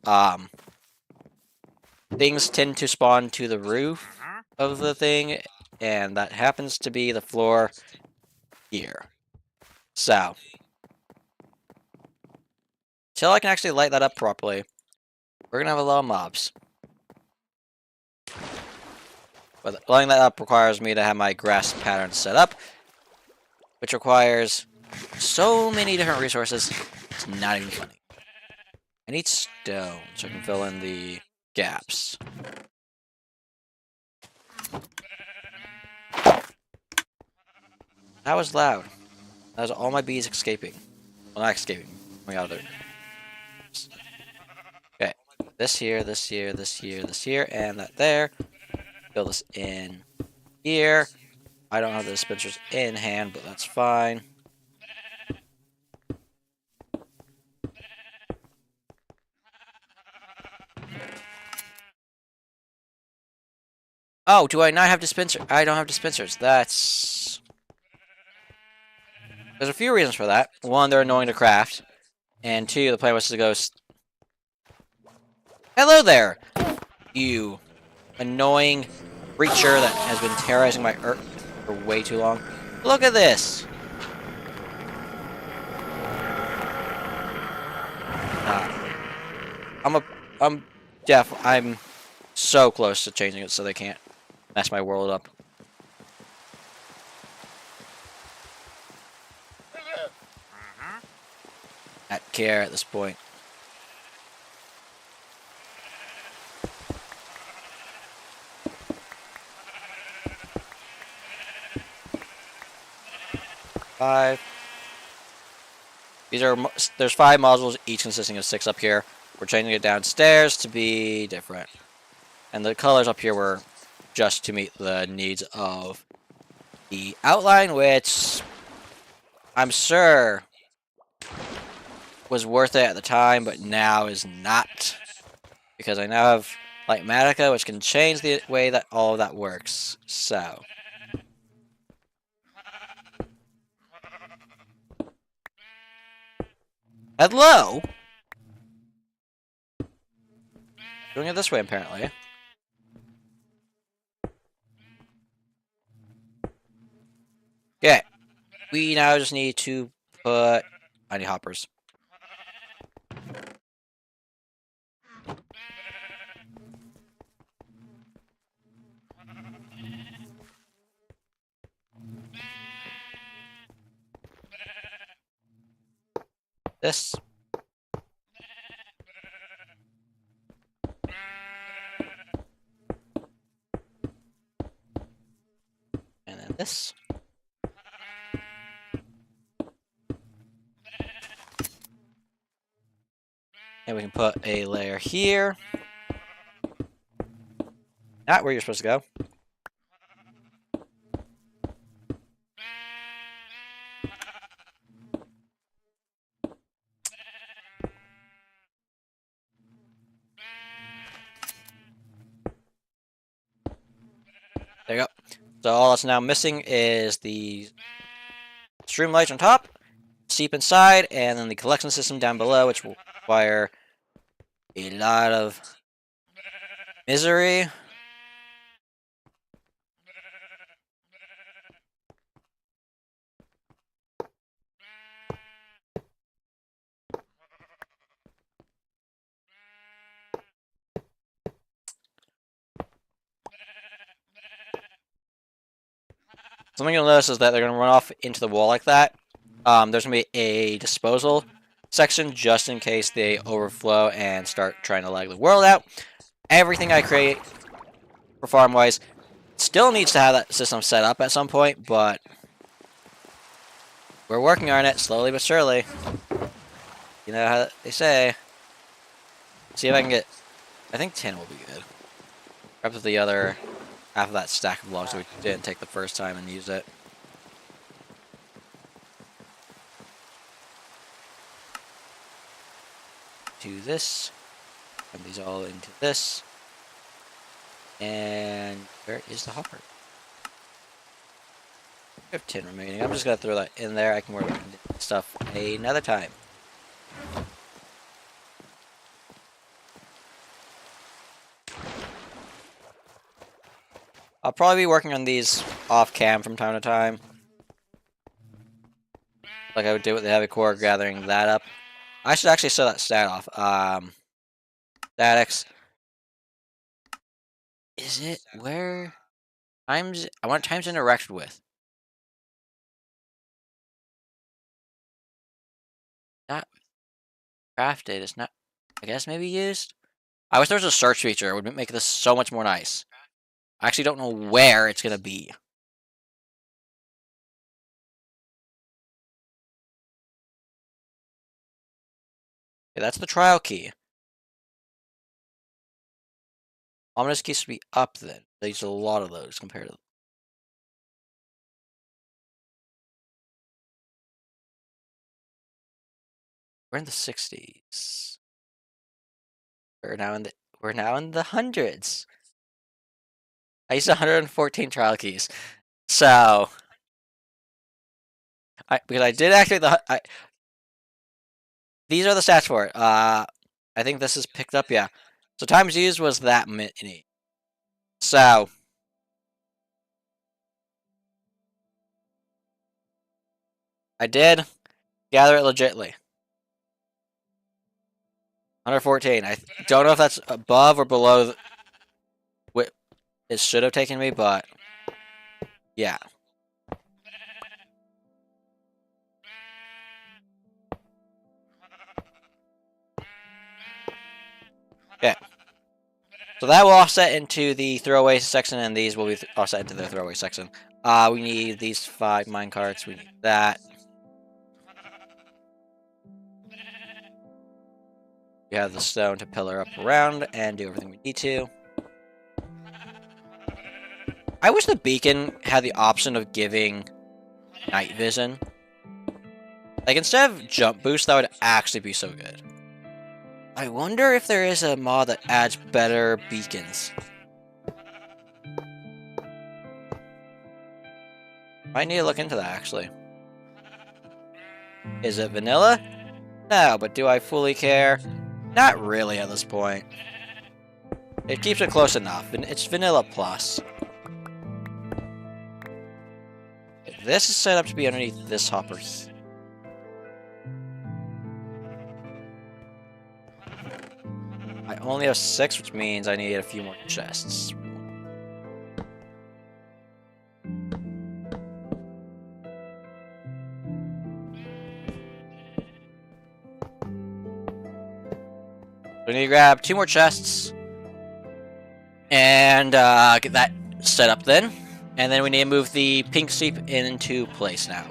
things tend to spawn to the roof of the thing, and that happens to be the floor here. So, until I can actually light that up properly, we're gonna have a lot of mobs. But lighting that up requires me to have my grass pattern set up, which requires so many different resources, it's not even funny. I need stone so I can fill in the gaps. That was loud. That was all my bees escaping. Well, not escaping. Coming out of there. Okay. This here, this here, this here, this here, and that there. Fill this in here. I don't have the dispensers in hand, but that's fine. Oh, do I not have dispensers? I don't have dispensers. That's... There's a few reasons for that. One, they're annoying to craft. And two, the plan was to go... Hello there! You annoying creature that has been terrorizing my earth for way too long. Look at this! I'm so close to changing it so they can't mess my world up. At care at this point. Five. There's 5 modules, each consisting of 6 up here. We're changing it downstairs to be different. And the colors up here were just to meet the needs of the outline, which I'm sure was worth it at the time, but now is not. Because I now have Lightmatica, which can change the way that all of that works. So. Hello? Doing it this way, apparently. Okay. We now just need to put... I need hoppers. This. And then this. And we can put a layer here. Not where you're supposed to go. There you go. So all that's now missing is the stream lights on top, seep inside, and then the collection system down below, which will require a lot of misery. Something you'll notice is that they're going to run off into the wall like that. There's going to be a disposal section just in case they overflow and start trying to lag the world out. Everything I create for farm-wise still needs to have that system set up at some point, but we're working on it slowly but surely. You know how they say. See if I can get... I think 10 will be good. Perhaps with the other half of that stack of logs that we didn't take the first time and use it. Do this. And these all into this. And where is the hopper? I have 10 remaining. I'm just going to throw that in there. I can work on stuff another time. I'll probably be working on these off-cam from time to time. Like I would do with the heavy core, gathering that up. I should actually show that stat off. Statics. Is it where times? I want times interacted with. Not crafted. It's not. I guess maybe used. I wish there was a search feature. It would make this so much more nice. I actually don't know where it's gonna be. Okay, that's the trial key. Ominous keys should be up then. There's a lot of those compared to. We're in the 60s. We're now in the hundreds. I used 114 trial keys. So because I did activate these are the stats for it. I think this is picked up, yeah. So times used was that many. So I did gather it legitly. 114. I don't know if that's above or below what it should have taken me, but yeah. Okay. So that will offset into the throwaway section, and these will be offset into the throwaway section. We need these 5 minecarts. We need that. We have the stone to pillar up around and do everything we need to. I wish the beacon had the option of giving night vision. Like, instead of jump boost, that would actually be so good. I wonder if there is a mod that adds better beacons. Might need to look into that, actually. Is it vanilla? No, but do I fully care? Not really at this point. It keeps it close enough, and it's vanilla plus. This is set up to be underneath this hopper here. I only have 6, which means I need a few more chests. We need to grab 2 more chests. And get that set up then. And then we need to move the pink seep into place now.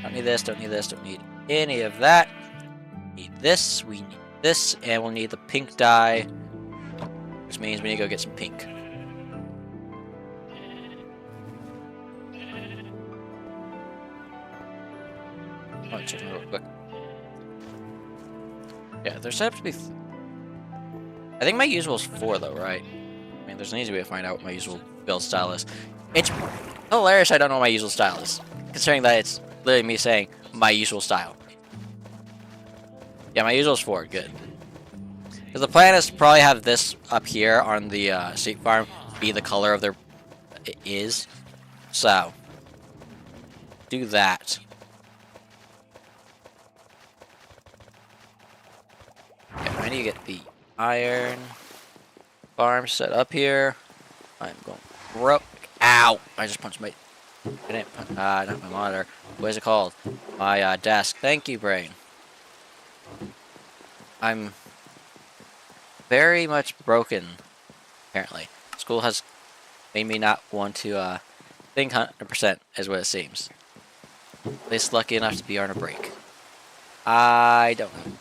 Don't need this, don't need this, don't need any of that. Need this, we need this, and we'll need the pink dye, which means we need to go get some pink. Oh, check them real quick. Yeah, they're set up to be... I think my usual is 4 though, right? I mean, there's an easy way to find out what my usual build style is. It's hilarious I don't know what my usual style is, considering that it's literally me saying my usual style. Yeah, my usual is 4, good. Because the plan is to probably have this up here on the sheep farm be the color of their... it is. So, do that. Okay, I need to get the iron farm set up here. I'm going broke. Ow! I just punched my... I didn't punch... not my monitor. What is it called? My desk. Thank you, brain. I'm very much broken, apparently. School has made me not want to think 100% is what it seems. At least lucky enough to be on a break. I don't know.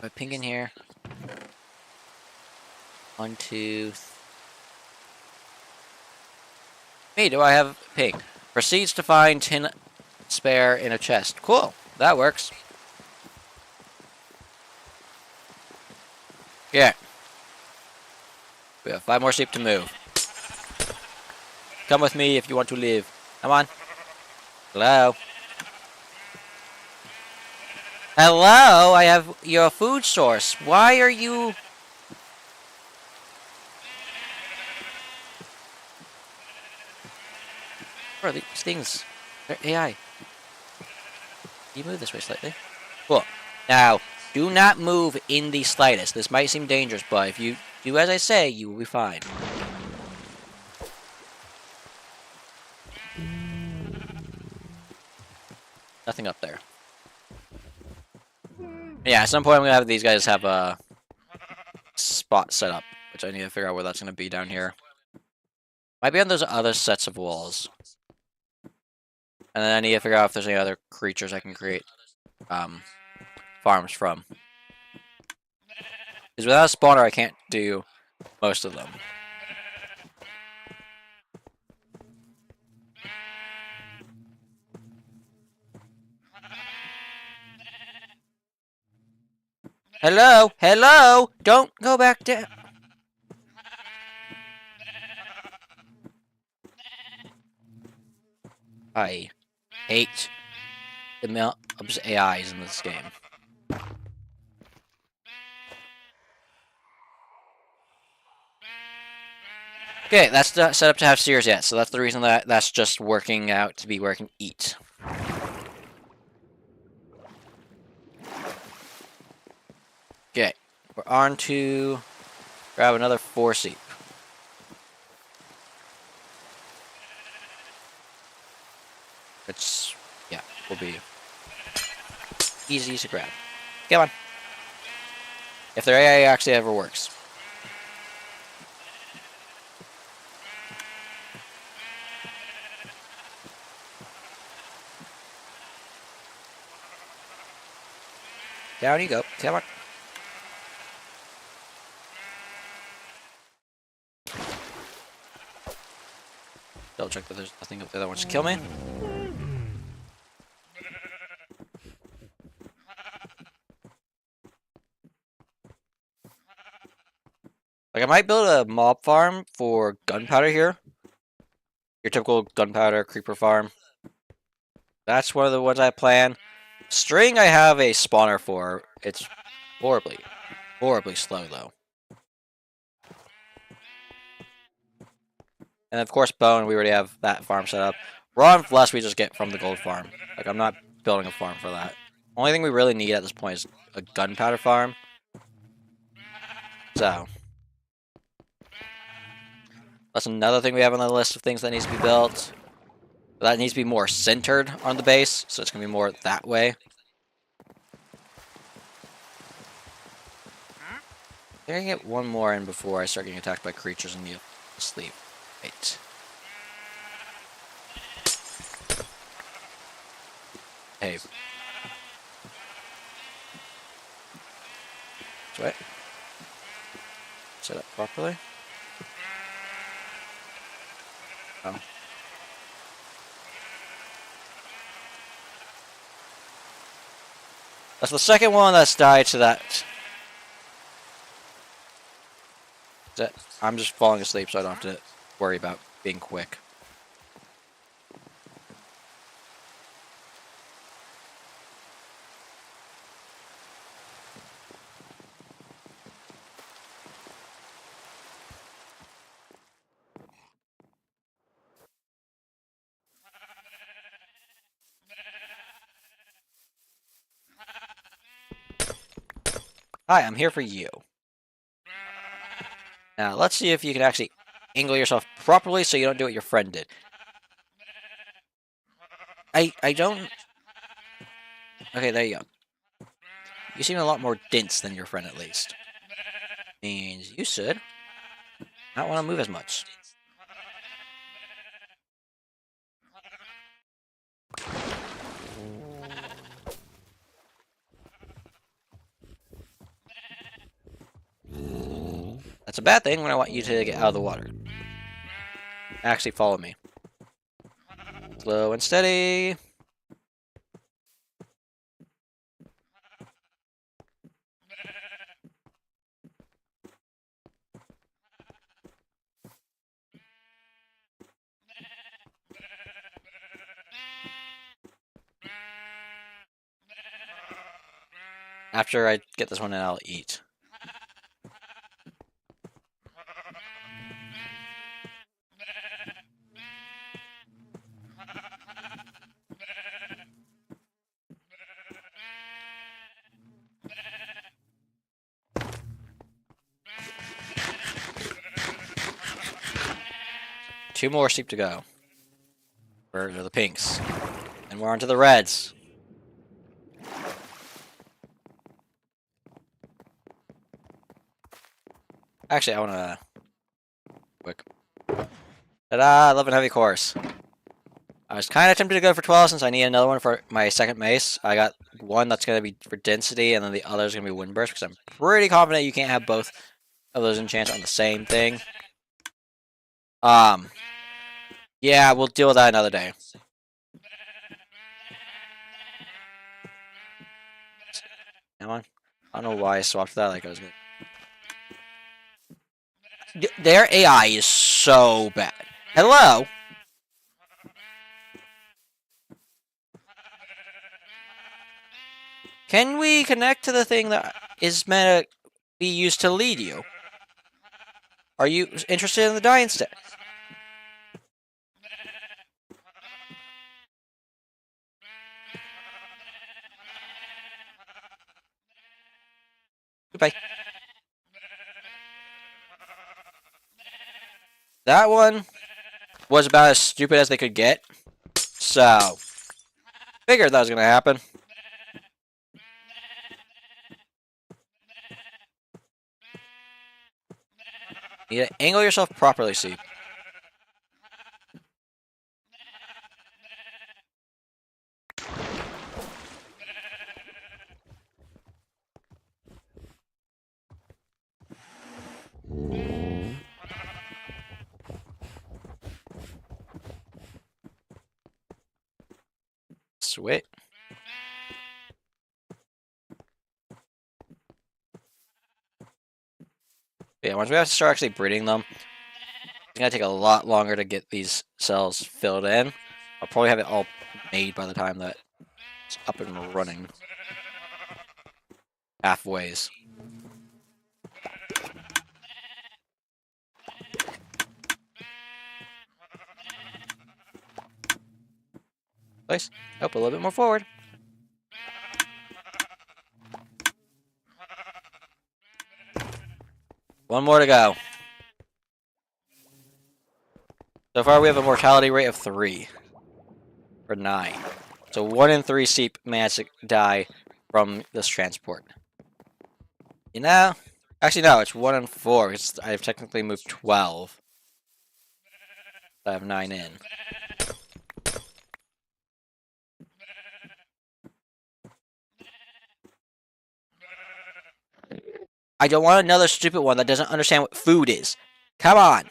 Am I pink in here? 1, 2... Hey, do I have pink? Proceeds to find tin spare in a chest. Cool, that works. Yeah. We have 5 more sheep to move. Come with me if you want to live. Come on. Hello? Hello? I have your food source. Why are you... Bro, these things... they're AI. You move this way slightly. Cool. Now... do not move in the slightest. This might seem dangerous, but if you do as I say, you will be fine. Nothing up there. Yeah, at some point I'm going to have these guys have a spot set up, which I need to figure out where that's going to be down here. Might be on those other sets of walls. And then I need to figure out if there's any other creatures I can create farms from. Because without a spawner, I can't do most of them. Hello? Hello? Don't go back down. I hate the amount of AIs in this game. Okay, that's not set up to have sears yet, so that's the reason that that's just working out to be where I can eat. Okay, we're on to grab another 4 seep. Which, yeah, will be easy to grab. Come on. If their AI actually ever works. Down you go. Come on. double check that there's nothing up there that wants to kill me. Like, I might build a mob farm for gunpowder here. Your typical gunpowder creeper farm. That's one of the ones I plan. String I have a spawner for. It's horribly slow though. And of course bone, we already have that farm set up. Raw and flesh we just get from the gold farm. Like, I'm not building a farm for that. Only thing we really need at this point is a gunpowder farm. So that's another thing we have on the list of things that needs to be built. But that needs to be more centered on the base, so it's going to be more that way. I think I can get one more in before I start getting attacked by creatures and need to sleep. Right. Hey. Sweat. Set up properly. Oh. That's the second one that's died to that. I'm just falling asleep, so I don't have to worry about being quick. Hi, I'm here for you. Now, let's see if you can actually angle yourself properly so you don't do what your friend did. I don't... Okay, there you go. You seem a lot more dense than your friend, at least. Means you should not want to move as much. That's a bad thing when I want you to get out of the water. Actually, follow me. Slow and steady. After I get this one in, I'll eat. Two more sheep to go. Or the pinks. And we're on to the reds. Actually, I want to... Quick. Ta-da! 11 heavy cores. I was kind of tempted to go for 12 since I need another one for my second mace. I got one that's going to be for density, and then the other is going to be wind burst, because I'm pretty confident you can't have both of those enchants on the same thing. Yeah, we'll deal with that another day. Come on. I don't know why I swapped that like I was good. Their AI is so bad. Hello? Can we connect to the thing that is meant to be used to lead you? Are you interested in the die instead? Goodbye. That one was about as stupid as they could get. So, figured that was going to happen. You need to angle yourself properly, see. Sweet. Yeah, once we have to start actually breeding them, it's gonna take a lot longer to get these cells filled in. I'll probably have it all made by the time that it's up and running. Halfways. Place. Up a little bit more forward. One more to go. So far, we have a mortality rate of 3. Or 9. So 1 in 3 sheep managed to die from this transport. You know? Actually, no, it's 1 in 4. I've technically moved 12. I have 9 in. I don't want another stupid one that doesn't understand what food is. Come on!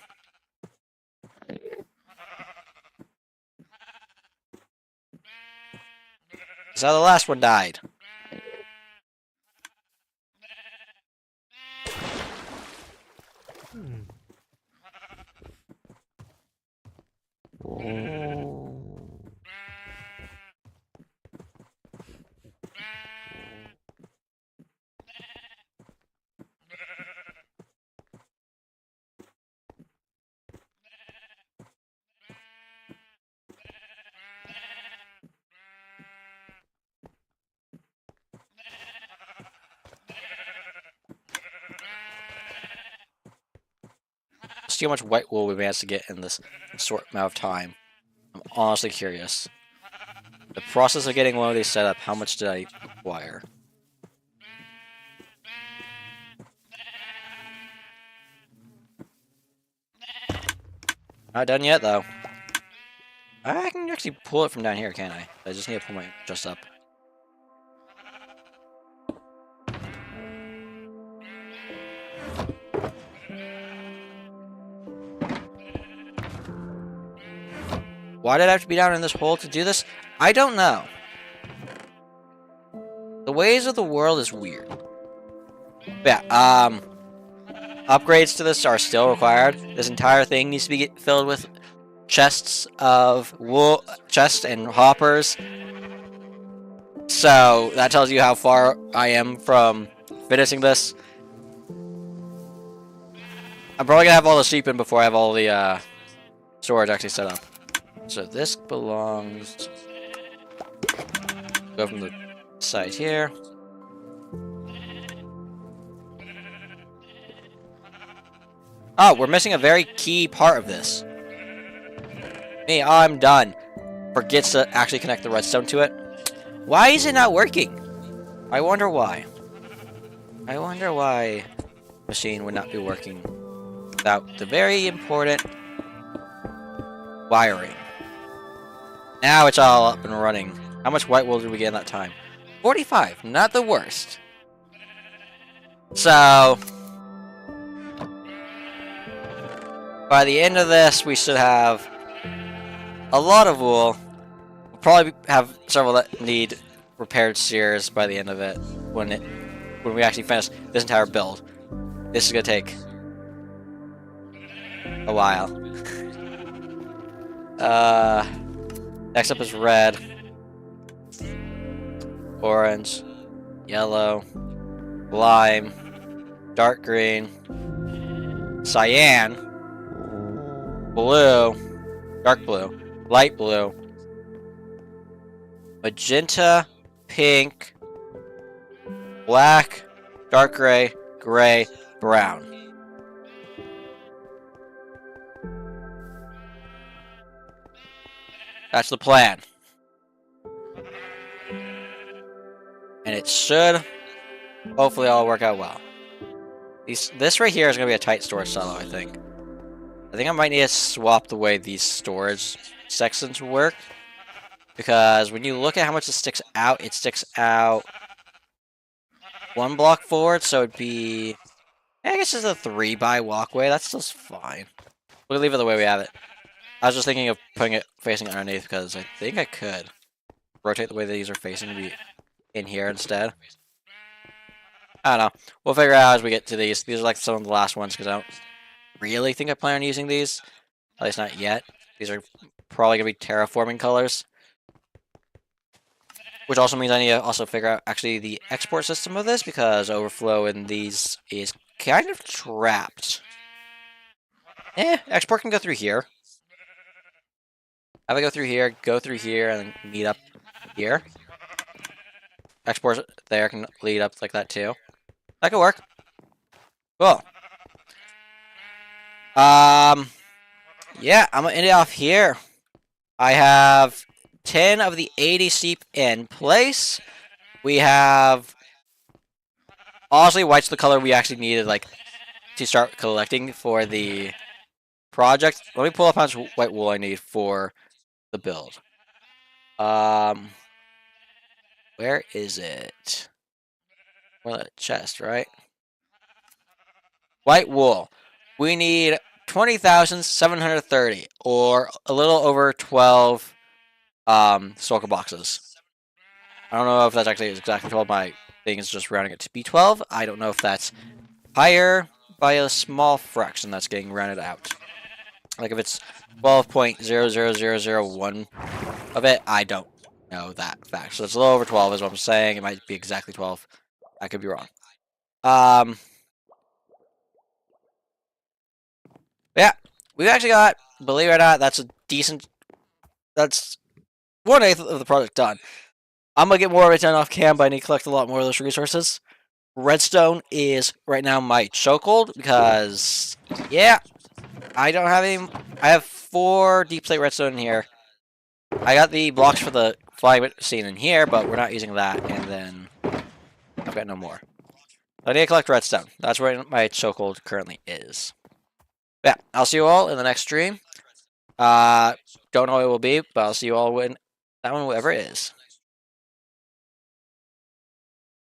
That's how the last one died. See how much white wool we managed to get in this short amount of time. I'm honestly curious. The process of getting one of these set up, how much did I require? Not done yet, though. I can actually pull it from down here, can't I? I just need to pull my just up. Why did I have to be down in this hole to do this? I don't know. The ways of the world is weird. But yeah, upgrades to this are still required. This entire thing needs to be filled with chests of wool, chests and hoppers. So that tells you how far I am from finishing this. I'm probably gonna have all the sheep in before I have all the storage actually set up. So this belongs. Go from the side here. Oh, we're missing a very key part of this. Me, I'm done. Forgets to actually connect the redstone to it. Why is it not working? I wonder why. I wonder why machine would not be working without the very important wiring. Now it's all up and running. How much white wool did we get in that time? 45, not the worst. So by the end of this, we should have a lot of wool. We'll probably have several that need repaired shears by the end of it when we actually finish this entire build. This is gonna take a while. Next up is red, orange, yellow, lime, dark green, cyan, blue, dark blue, light blue, magenta, pink, black, dark gray, gray, brown. That's the plan. And it should hopefully all work out well. This right here is going to be a tight storage silo, I think. I think I might need to swap the way these storage sections work. Because when you look at how much it sticks out 1 block forward, so it'd be... I guess it's a 3x walkway, that's just fine. We'll leave it the way we have it. I was just thinking of putting it facing underneath because I think I could. rotate the way these are facing to be in here instead. I don't know. We'll figure out as we get to these. These are like some of the last ones because I don't really think I plan on using these. At least not yet. These are probably going to be terraforming colors. Which also means I need to also figure out actually the export system of this because overflow in these is kind of trapped. Export can go through here. Have it go through here, and then meet up here. Export there can lead up like that too. That could work. Cool. Yeah, I'm gonna end it off here. I have 10 of the 80 sheep in place. We have honestly white's the color we actually needed like to start collecting for the project. Let me pull up how much white wool I need for the build. Where is it? Well, the chest, right? White wool. We need 20,730, or a little over 12 Soka boxes. I don't know if that's actually exactly 12. My thing is just rounding it to be 12. I don't know if that's higher by a small fraction that's getting rounded out. Like if it's 12.00001 of it, I don't know that fact. So it's a little over 12 is what I'm saying. It might be exactly 12. I could be wrong. Yeah, we've actually got, believe it or not, that's 1/8 of the project done. I'm going to get more of it done off cam, but I need to collect a lot more of those resources. Redstone is right now my chokehold because, yeah, I don't have any. I have 4 deep slate redstone in here. I got the blocks for the flying scene in here, but we're not using that, and then I've got no more. I need to collect redstone. That's where my chokehold currently is. Yeah, I'll see you all in the next stream. Don't know what it will be, but I'll see you all when that one, whatever it is.